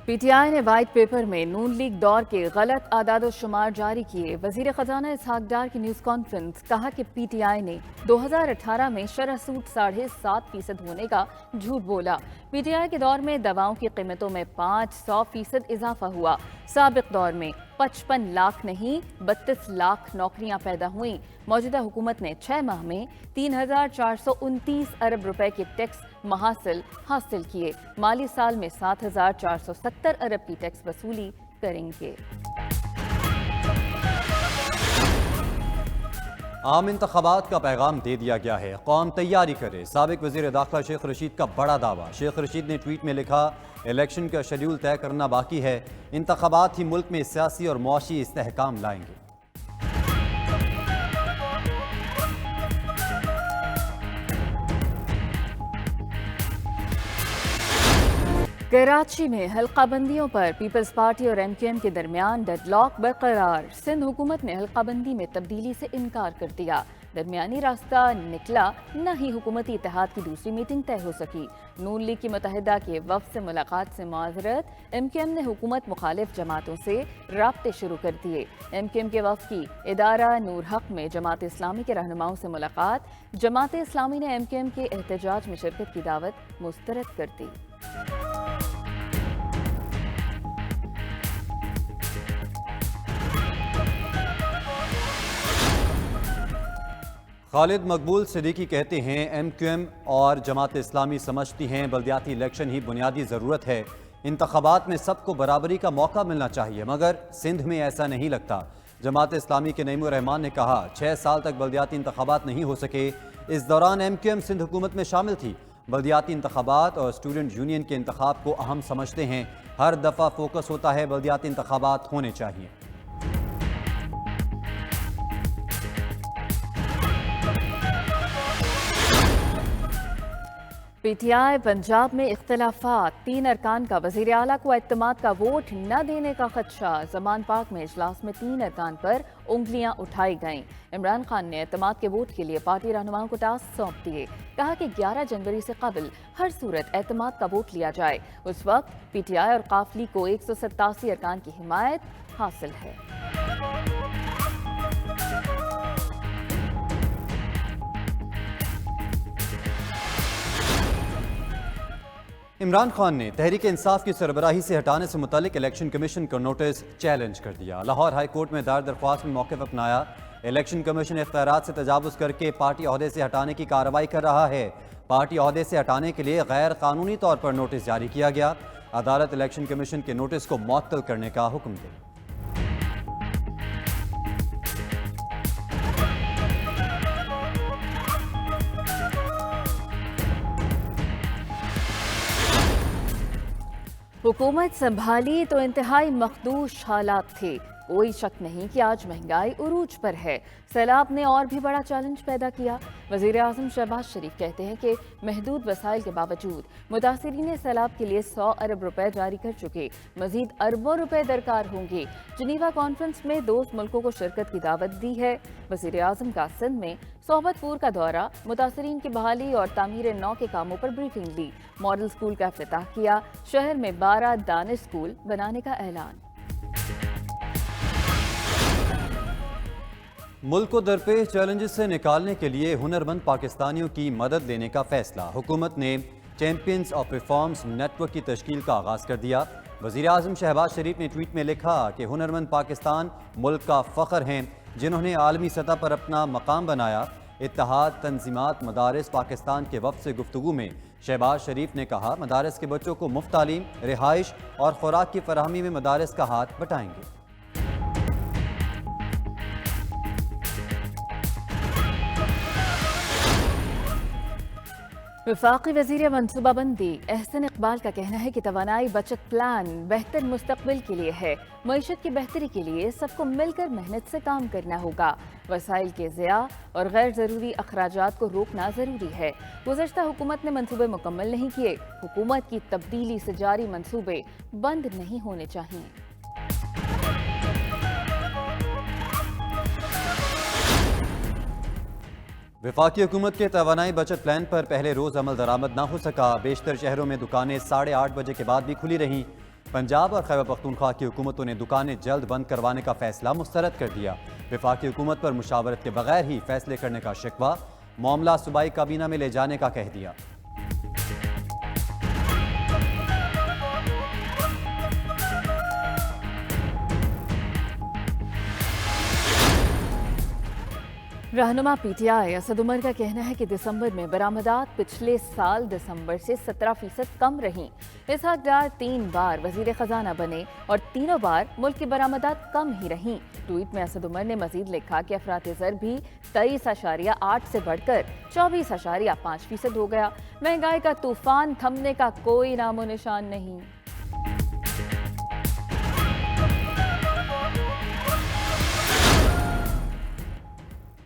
P T I نے white paper میں نون league دور کے غلط اعداد و شمار جاری کیے۔ وزیر خزانہ اسحاق ڈار کی نیوز کانفرنس، کہا کہ پی ٹی آئی نے 2018 میں شرح سود 7.5% ہونے کا جھوٹ بولا۔ پی ٹی آئی کے دور میں دواؤں کی قیمتوں میں 500% اضافہ ہوا۔ سابق دور میں 55 لاکھ نہیں 32 لاکھ نوکریاں پیدا ہوئیں۔ موجودہ حکومت نے 6 ماہ میں 3,429 ارب روپے کے ٹیکس محاصل حاصل کیے۔ مالی سال میں 7,470 ارب کی ٹیکس وصولی کریں گے۔ عام انتخابات کا پیغام دے دیا گیا ہے، قوم تیاری کرے۔ سابق وزیر داخلہ شیخ رشید کا بڑا دعویٰ۔ شیخ رشید نے ٹویٹ میں لکھا، الیکشن کا شیڈول طے کرنا باقی ہے، انتخابات ہی ملک میں سیاسی اور معاشی استحکام لائیں گے۔ کراچی میں حلقہ بندیوں پر پیپلز پارٹی اور ایم کیو ایم کے درمیان ڈیڈ لاک برقرار۔ سندھ حکومت نے حلقہ بندی میں تبدیلی سے انکار کر دیا۔ درمیانی راستہ نکلا، نہ ہی حکومتی اتحاد کی دوسری میٹنگ طے ہو سکی۔ نون لیگ کی متحدہ کے وفد سے ملاقات سے معذرت۔ ایم کیو ایم نے حکومت مخالف جماعتوں سے رابطے شروع کر دیے۔ ایم کیو ایم کے وفد کی ادارہ نور حق میں جماعت اسلامی کے رہنماؤں سے ملاقات۔ جماعت اسلامی نے ایم کیو ایم کے احتجاج میں شرکت کی دعوت مسترد کر دی۔ خالد مقبول صدیقی کہتے ہیں، ایم کیو ایم اور جماعت اسلامی سمجھتی ہیں بلدیاتی الیکشن ہی بنیادی ضرورت ہے، انتخابات میں سب کو برابری کا موقع ملنا چاہیے، مگر سندھ میں ایسا نہیں لگتا۔ جماعت اسلامی کے نعیم الرحمان نے کہا، 6 سال تک بلدیاتی انتخابات نہیں ہو سکے، اس دوران ایم کیو ایم سندھ حکومت میں شامل تھی۔ بلدیاتی انتخابات اور اسٹوڈنٹ یونین کے انتخاب کو اہم سمجھتے ہیں، ہر دفعہ فوکس ہوتا ہے بلدیاتی انتخابات ہونے چاہیے۔ پی ٹی آئی پنجاب میں اختلافات، 3 ارکان کا وزیر اعلیٰ کو اعتماد کا ووٹ نہ دینے کا خدشہ۔ زمان پاک میں اجلاس میں 3 ارکان پر انگلیاں اٹھائی گئیں۔ عمران خان نے اعتماد کے ووٹ کے لیے پارٹی رہنماؤں کو ٹاسک سونپ دیے۔ کہا کہ 11 جنوری سے قبل ہر صورت اعتماد کا ووٹ لیا جائے۔ اس وقت پی ٹی آئی اور قافلی کو 187 ارکان کی حمایت حاصل ہے۔ عمران خان نے تحریک انصاف کی سربراہی سے ہٹانے سے متعلق الیکشن کمیشن کو نوٹس چیلنج کر دیا۔ لاہور ہائی کورٹ میں دائر درخواست میں موقف اپنایا۔ الیکشن کمیشن اختیارات سے تجاوز کر کے پارٹی عہدے سے ہٹانے کی کارروائی کر رہا ہے۔ پارٹی عہدے سے ہٹانے کے لیے غیر قانونی طور پر نوٹس جاری کیا گیا۔ عدالت الیکشن کمیشن کے نوٹس کو معطل کرنے کا حکم دے۔ حکومت سنبھالی تو انتہائی مخدوش حالات تھے۔ کوئی شک نہیں کہ آج مہنگائی عروج پر ہے۔ سیلاب نے اور بھی بڑا چیلنج پیدا کیا۔ وزیر اعظم شہباز شریف کہتے ہیں کہ محدود وسائل کے باوجود متاثرین سیلاب کے لیے 100 ارب روپے جاری کر چکے، مزید اربوں روپے درکار ہوں گے۔ جنیوا کانفرنس میں دوست ملکوں کو شرکت کی دعوت دی ہے۔ وزیر اعظم کا سندھ میں صحبت پور کا دورہ، متاثرین کی بحالی اور تعمیر نو کے کاموں پر بریفنگ لی۔ ماڈل سکول کا افتتاح کیا۔ شہر میں 12 دانش سکول بنانے کا اعلان۔ ملک کو درپیش چیلنجز سے نکالنے کے لیے ہنرمند پاکستانیوں کی مدد لینے کا فیصلہ۔ حکومت نے champions of reforms network کی تشکیل کا آغاز کر دیا۔ وزیر اعظم شہباز شریف نے ٹویٹ میں لکھا کہ ہنرمند پاکستان ملک کا فخر ہیں، جنہوں نے عالمی سطح پر اپنا مقام بنایا۔ اتحاد تنظیمات مدارس پاکستان کے وفد سے گفتگو میں شہباز شریف نے کہا، مدارس کے بچوں کو مفت تعلیم، رہائش اور خوراک کی فراہمی میں مدارس کا ہاتھ بٹائیں گے۔ وفاقی وزیر منصوبہ بندی احسن اقبال کا کہنا ہے کہ توانائی بچت پلان بہتر مستقبل کے لیے ہے۔ معیشت کی بہتری کے لیے سب کو مل کر محنت سے کام کرنا ہوگا۔ وسائل کے ضیاع اور غیر ضروری اخراجات کو روکنا ضروری ہے۔ گزشتہ حکومت نے منصوبے مکمل نہیں کیے۔ حکومت کی تبدیلی سے جاری منصوبے بند نہیں ہونے چاہیے۔ وفاقی حکومت کے توانائی بچت پلان پر پہلے روز عمل درآمد نہ ہو سکا۔ بیشتر شہروں میں دکانیں 8:30 بجے کے بعد بھی کھلی رہیں۔ پنجاب اور خیبر پختونخوا کی حکومتوں نے دکانیں جلد بند کروانے کا فیصلہ مسترد کر دیا۔ وفاقی حکومت پر مشاورت کے بغیر ہی فیصلے کرنے کا شکوہ، معاملہ صوبائی کابینہ میں لے جانے کا کہہ دیا۔ رہنما P T I Asad Umar کا کہنا ہے کہ دسمبر میں برآمدات پچھلے سال دسمبر سے 17% کم رہیں۔ اسحاق ڈار 3 بار وزیر خزانہ بنے اور تینوں بار ملک کی برآمدات کم ہی رہیں۔ ٹویٹ میں اسد عمر نے مزید لکھا کہ افراط زر بھی 23.8 سے بڑھ کر 24.5% ہو گیا۔ مہنگائی کا طوفان تھمنے کا کوئی نام و نشان نہیں۔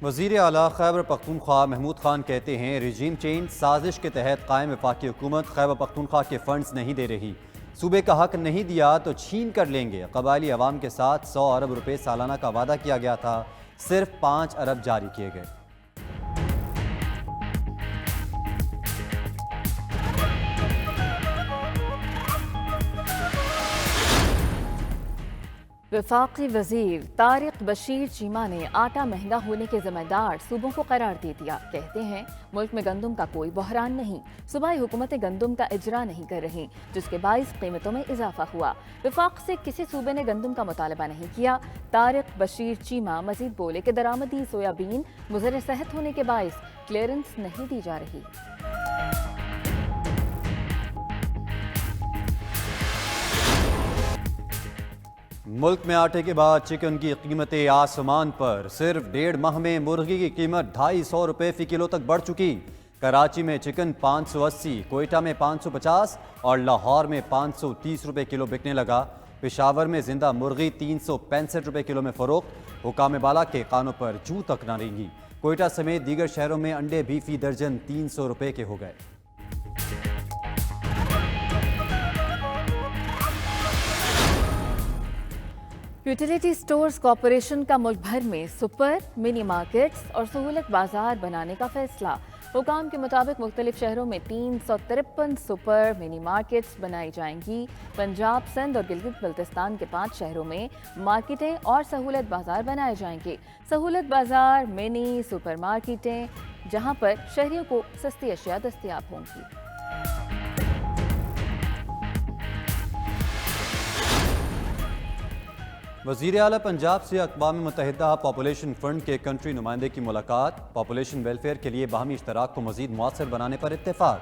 وزیر اعلیٰ خیبر پختونخوا محمود خان کہتے ہیں رجیم چینج سازش کے تحت قائم وفاقی حکومت خیبر پختونخوا کے فنڈز نہیں دے رہی، صوبے کا حق نہیں دیا تو چھین کر لیں گے۔ قبائلی عوام کے ساتھ 100 ارب روپے سالانہ کا وعدہ کیا گیا تھا، صرف 5 ارب جاری کیے گئے۔ وفاقی وزیر طارق بشیر چیمہ نے آٹا مہنگا ہونے کے ذمہ دار صوبوں کو قرار دے دیا۔ کہتے ہیں ملک میں گندم کا کوئی بحران نہیں، صوبائی حکومتیں گندم کا اجرا نہیں کر رہی، جس کے باعث قیمتوں میں اضافہ ہوا۔ وفاق سے کسی صوبے نے گندم کا مطالبہ نہیں کیا۔ طارق بشیر چیمہ مزید بولے کہ درآمدی سویابین مضر صحت ہونے کے باعث کلیئرنس نہیں دی جا رہی۔ ملک میں آٹے کے بعد چکن کی قیمتیں آسمان پر، صرف 1.5 ماہ میں مرغی کی قیمت 250 روپے فی کلو تک بڑھ چکی۔ کراچی میں چکن 580، کوئٹہ میں 550 اور لاہور میں 530 روپے کلو بکنے لگا۔ پشاور میں زندہ مرغی 365 روپے کلو میں فروخت۔ حکام بالا کے کانوں پر جوں تک نہ رینگی۔ کوئٹہ سمیت دیگر شہروں میں انڈے بھی فی درجن 300 روپے کے ہو گئے۔ یوٹیلیٹی سٹورز کارپوریشن کا ملک بھر میں سپر، منی مارکیٹس اور سہولت بازار بنانے کا فیصلہ۔ حکام کے مطابق مختلف شہروں میں 353 سپر منی مارکیٹس بنائی جائیں گی۔ پنجاب، سندھ اور گلگت بلتستان کے 5 شہروں میں مارکیٹیں اور سہولت بازار بنائے جائیں گے۔ سہولت بازار، منی سپر مارکیٹیں جہاں پر شہریوں کو سستی اشیاء دستیاب ہوں گی۔ وزیر اعلیٰ پنجاب سے اقوام متحدہ پاپولیشن فنڈ کے کنٹری نمائندے کی ملاقات۔ پاپولیشن ویلفیئر کے لیے باہمی اشتراک کو مزید مؤثر بنانے پر اتفاق۔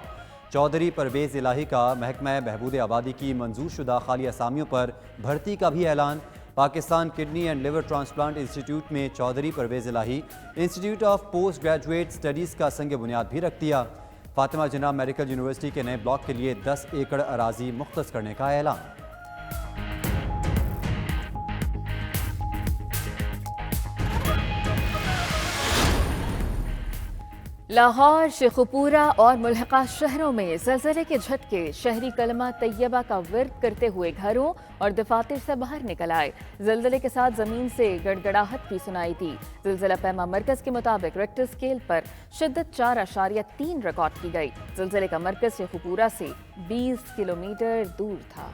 چودھری پرویز الہی کا محکمہ بہبود آبادی کی منظور شدہ خالی اسامیوں پر بھرتی کا بھی اعلان۔ Pakistan kidney and liver transplant institute میں Chaudhry Pervaiz Elahi institute of post graduate studies کا سنگ بنیاد بھی رکھ دیا۔ فاطمہ جناح میڈیکل یونیورسٹی کے نئے بلاک کے لیے 10 ایکڑ اراضی مختص کرنے کا اعلان۔ لاہور، شیخوپورہ اور ملحقہ شہروں میں زلزلے کے جھٹکے، شہری کلمہ طیبہ کا ورد کرتے ہوئے گھروں اور دفاتر سے باہر نکل آئے۔ زلزلے کے ساتھ زمین سے گڑگڑاہٹ بھی سنائی دی۔ زلزلہ پیما مرکز کے مطابق ریکٹر اسکیل پر شدت 4.3 ریکارڈ کی گئی۔ زلزلے کا مرکز شیخوپورہ سے 20 کلومیٹر دور تھا۔